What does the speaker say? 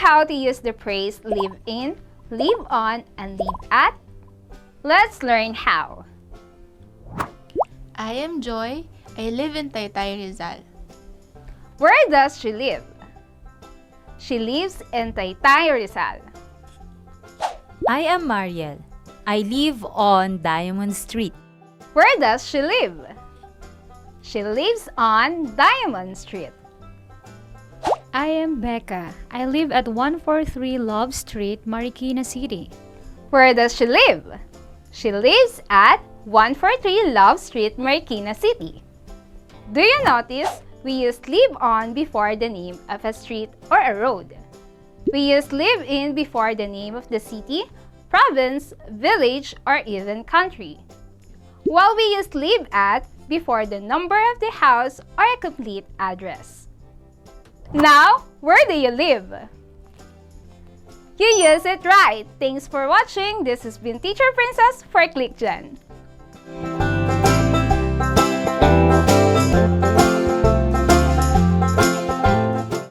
how to use the phrase live in, live on, and live at? Let's learn how. I am Joy. I live in Taytay, Rizal. Where does she live? She lives in Taytay, Rizal. I am Mariel. I live on Diamond Street. Where does she live? She lives on Diamond Street. I am Becca. I live at 143 Love Street, Marikina City. Where does she live? She lives at 143 Love Street, Marikina City. Do you notice we use live on before the name of a street or a road? We use live in before the name of the city, province, village, or even country. While we use live at before the number of the house or a complete address. Now, where do you live? You use it right! Thanks for watching! This has been Teacher Princess for ClickGen.